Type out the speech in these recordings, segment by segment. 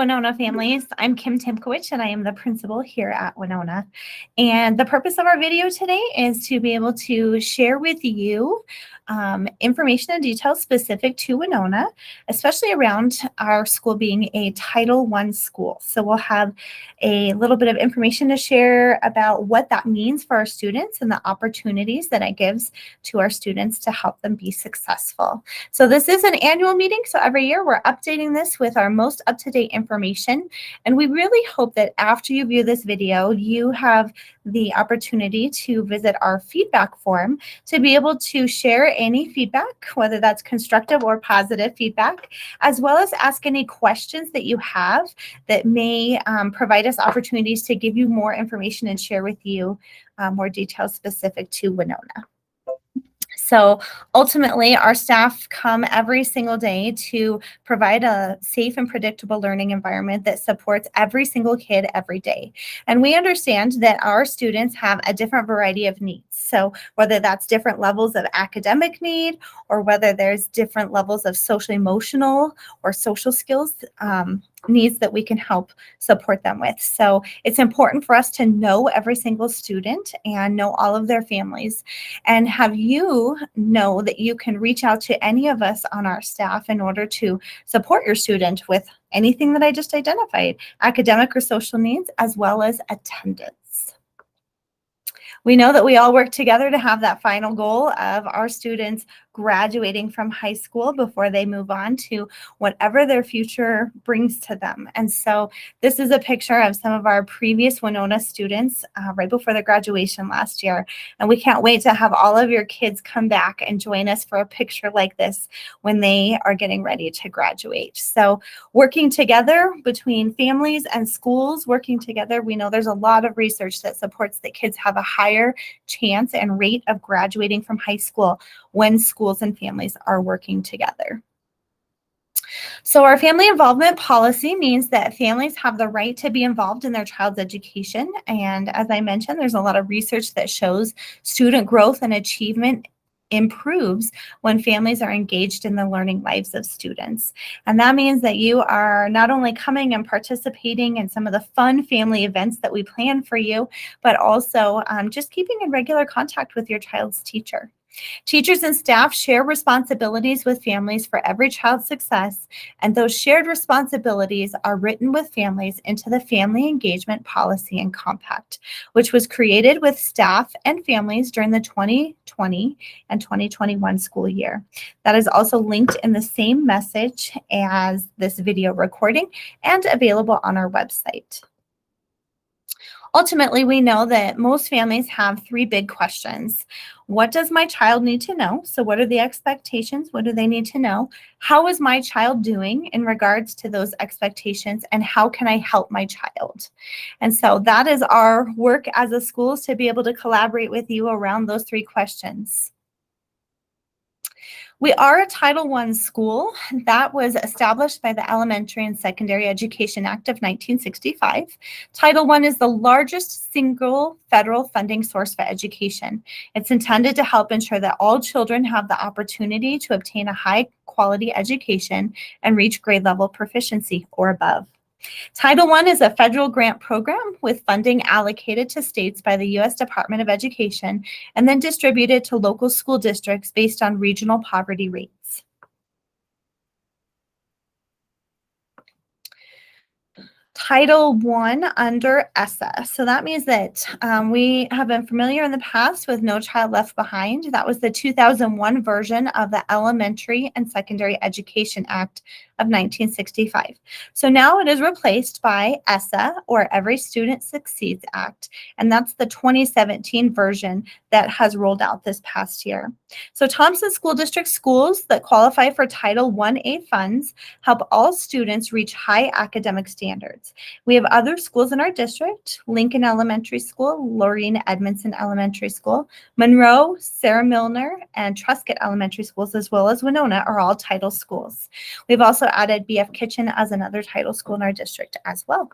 Winona families. I'm Kim Timkowicz and I am the principal here at Winona. And the purpose of our video today is to be able to share with you information and details specific to Winona, especially around our school being a Title I school. So we'll have a little bit of information to share about what that means for our students and the opportunities that it gives to our students to help them be successful. So this is an annual meeting, so every year we're updating this with our most up-to-date information. And we really hope that after you view this video, you have the opportunity to visit our feedback form to be able to share any feedback, whether that's constructive or positive feedback, as well as ask any questions that you have that may provide us opportunities to give you more information and share with you more details specific to Winona. So ultimately, our staff come every single day to provide a safe and predictable learning environment that supports every single kid every day. And we understand that our students have a different variety of needs. So whether that's different levels of academic need or whether there's different levels of social emotional or social skills needs that we can help support them with. So it's important for us to know every single student and know all of their families and have you know that you can reach out to any of us on our staff in order to support your student with anything that I just identified, academic or social needs, as well as attendance. We know that we all work together to have that final goal of our students graduating from high school before they move on to whatever their future brings to them. And so this is a picture of some of our previous Winona students right before their graduation last year. And we can't wait to have all of your kids come back and join us for a picture like this when they are getting ready to graduate. So working together between families and schools, working together, we know there's a lot of research that supports that kids have a higher chance and rate of graduating from high school when schools and families are working together. So our family involvement policy means that families have the right to be involved in their child's education. And as I mentioned, there's a lot of research that shows student growth and achievement improves when families are engaged in the learning lives of students. And that means that you are not only coming and participating in some of the fun family events that we plan for you, but also just keeping in regular contact with your child's teacher. Teachers and staff share responsibilities with families for every child's success, and those shared responsibilities are written with families into the Family Engagement Policy and Compact, which was created with staff and families during the 2020 and 2021 school year. That is also linked in the same message as this video recording and available on our website. Ultimately, we know that most families have three big questions. What does my child need to know? So what are the expectations? What do they need to know? How is my child doing in regards to those expectations? And how can I help my child? And so that is our work as a school, is to be able to collaborate with you around those three questions. We are a Title I school that was established by the Elementary and Secondary Education Act of 1965. Title I is the largest single federal funding source for education. It's intended to help ensure that all children have the opportunity to obtain a high quality education and reach grade level proficiency or above. Title I is a federal grant program with funding allocated to states by the U.S. Department of Education and then distributed to local school districts based on regional poverty rates. Title I under ESSA. So that means that we have been familiar in the past with No Child Left Behind. That was the 2001 version of the Elementary and Secondary Education Act of 1965. So now it is replaced by ESSA, or Every Student Succeeds Act, and that's the 2017 version that has rolled out this past year. So Thompson School District schools that qualify for Title I-A funds help all students reach high academic standards. We have other schools in our district: Lincoln Elementary School, Lorraine Edmondson Elementary School, Monroe, Sarah Milner, and Truscott Elementary Schools, as well as Winona, are all title schools. We've also added BF Kitchen as another title school in our district as well.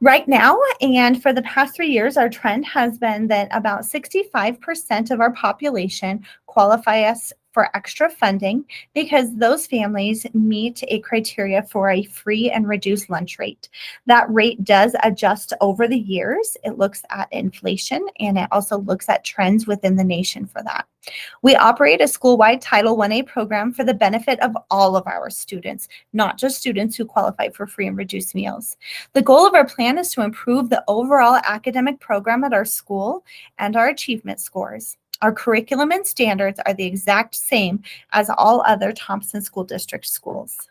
Right now, and for the past 3 years, our trend has been that about 65% of our population qualify us for extra funding because those families meet a criteria for a free and reduced lunch rate. That rate does adjust over the years. It looks at inflation and it also looks at trends within the nation for that. We operate a school-wide Title I-A program for the benefit of all of our students, not just students who qualify for free and reduced meals. The goal of our plan is to improve the overall academic program at our school and our achievement scores. Our curriculum and standards are the exact same as all other Thompson School District schools.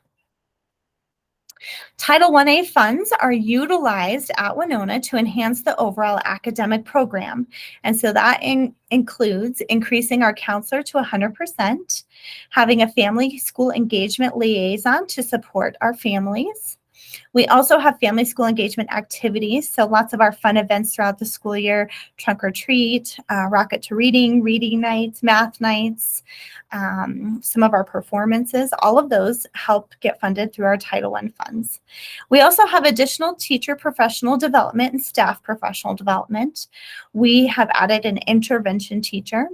Title I-A funds are utilized at Winona to enhance the overall academic program. And so that includes increasing our counselor to 100%, having a family school engagement liaison to support our families. We also have family school engagement activities, so lots of our fun events throughout the school year, trunk or treat, rocket to reading, reading nights, math nights, some of our performances, all of those help get funded through our Title I funds. We also have additional teacher professional development and staff professional development. We have added an intervention teacher.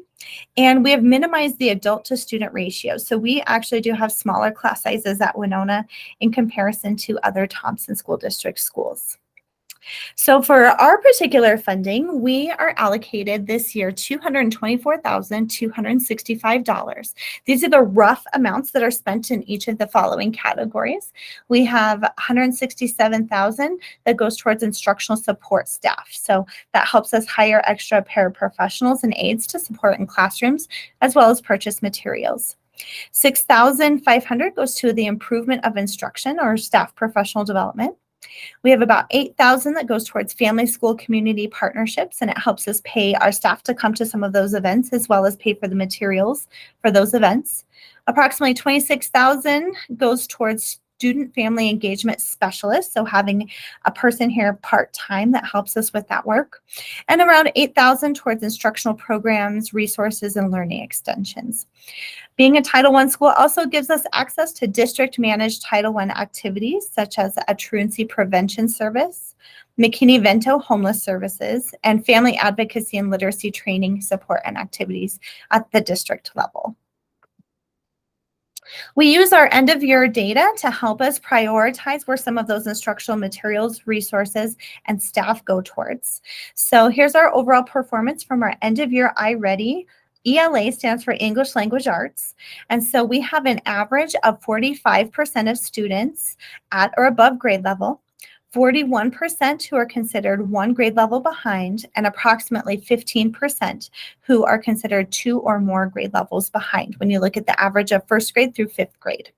And we have minimized the adult to student ratio. So we actually do have smaller class sizes at Winona in comparison to other Thompson School District schools. So for our particular funding, we are allocated this year $224,265. These are the rough amounts that are spent in each of the following categories. We have $167,000 that goes towards instructional support staff. So that helps us hire extra paraprofessionals and aides to support in classrooms, as well as purchase materials. $6,500 goes to the improvement of instruction or staff professional development. We have about $8,000 that goes towards family school community partnerships, and it helps us pay our staff to come to some of those events as well as pay for the materials for those events. Approximately $26,000 goes towards student family engagement specialists, so having a person here part-time that helps us with that work, and around $8,000 towards instructional programs, resources, and learning extensions. Being a Title I school also gives us access to district-managed Title I activities, such as a truancy prevention service, McKinney-Vento homeless services, and family advocacy and literacy training support and activities at the district level. We use our end-of-year data to help us prioritize where some of those instructional materials, resources, and staff go towards. So here's our overall performance from our end-of-year iReady. ELA stands for English Language Arts. And so we have an average of 45% of students at or above grade level, 41% who are considered one grade level behind, and approximately 15% who are considered two or more grade levels behind when you look at the average of first grade through fifth grade.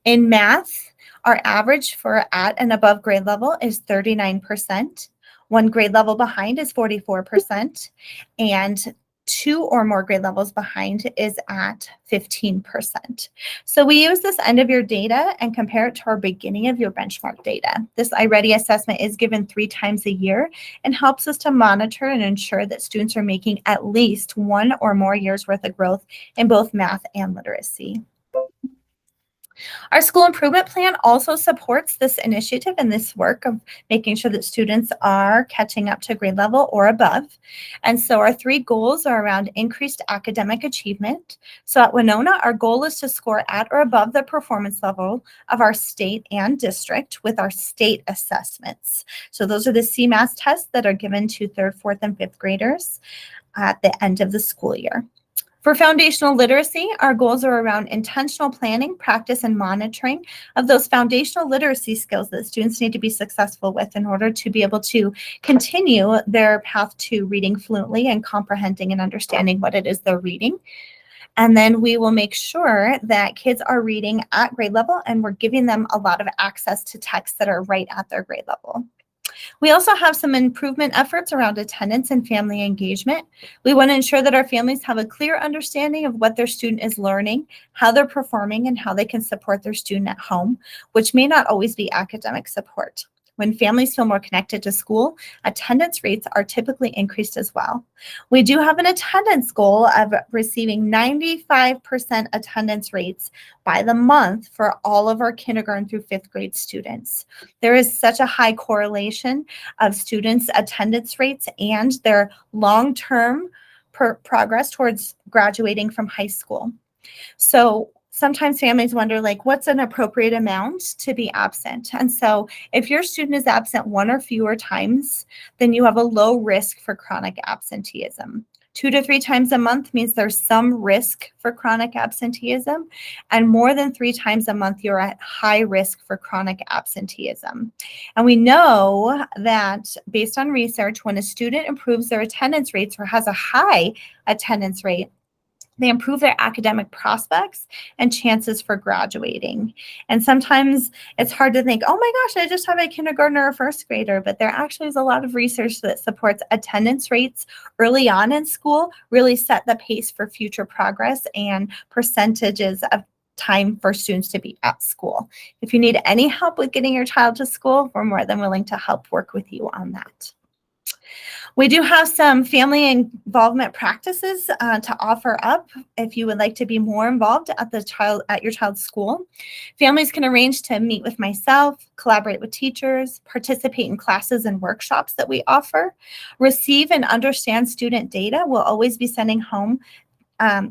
In math, our average for at and above grade level is 39%. One grade level behind is 44%, and two or more grade levels behind is at 15%. So we use this end of year data and compare it to our beginning of year benchmark data. This iReady assessment is given 3 times a year and helps us to monitor and ensure that students are making at least 1 or more years worth of growth in both math and literacy. Our school improvement plan also supports this initiative and this work of making sure that students are catching up to grade level or above. And so our 3 goals are around increased academic achievement. So at Winona, our goal is to score at or above the performance level of our state and district with our state assessments. So those are the CMAS tests that are given to 3rd, 4th, and 5th graders at the end of the school year. For foundational literacy, our goals are around intentional planning, practice, and monitoring of those foundational literacy skills that students need to be successful with in order to be able to continue their path to reading fluently and comprehending and understanding what it is they're reading. And then we will make sure that kids are reading at grade level and we're giving them a lot of access to texts that are right at their grade level. We also have some improvement efforts around attendance and family engagement. We want to ensure that our families have a clear understanding of what their student is learning, how they're performing, and how they can support their student at home, which may not always be academic support. When families feel more connected to school, attendance rates are typically increased as well. We do have an attendance goal of receiving 95% attendance rates by the month for all of our kindergarten through 5th grade students. There is such a high correlation of students' attendance rates and their long-term progress towards graduating from high school. So sometimes families wonder, like, what's an appropriate amount to be absent? And so if your student is absent one or fewer times, then you have a low risk for chronic absenteeism. 2 to 3 times a month means there's some risk for chronic absenteeism, and more than 3 times a month, you're at high risk for chronic absenteeism. And we know that based on research, when a student improves their attendance rates or has a high attendance rate, they improve their academic prospects and chances for graduating. And sometimes it's hard to think, oh my gosh, I just have a kindergartner or first grader, but there actually is a lot of research that supports attendance rates early on in school really set the pace for future progress and percentages of time for students to be at school. If you need any help with getting your child to school, we're more than willing to help work with you on that. We do have some family involvement practices to offer up if you would like to be more involved at your child's school. Families can arrange to meet with myself, collaborate with teachers, participate in classes and workshops that we offer, receive and understand student data. We'll always be sending home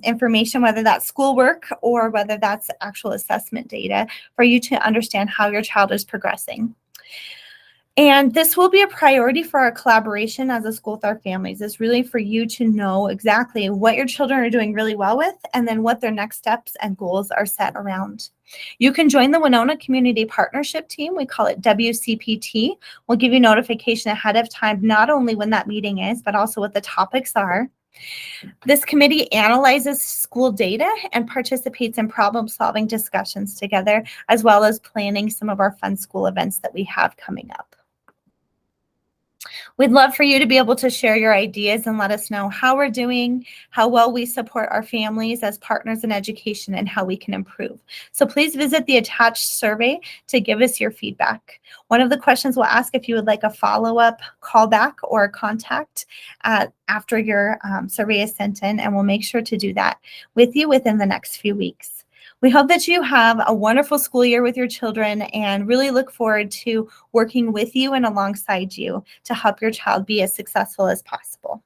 information, whether that's schoolwork or whether that's actual assessment data, for you to understand how your child is progressing. And this will be a priority for our collaboration as a school with our families. It's really for you to know exactly what your children are doing really well with, and then what their next steps and goals are set around. You can join the Winona Community Partnership Team. We call it WCPT. We'll give you notification ahead of time, not only when that meeting is, but also what the topics are. This committee analyzes school data and participates in problem-solving discussions together, as well as planning some of our fun school events that we have coming up. We'd love for you to be able to share your ideas and let us know how we're doing, how well we support our families as partners in education, and how we can improve. So please visit the attached survey to give us your feedback. One of the questions we'll ask if you would like a follow-up callback or contact after your survey is sent in, and we'll make sure to do that with you within the next few weeks. We hope that you have a wonderful school year with your children, and really look forward to working with you and alongside you to help your child be as successful as possible.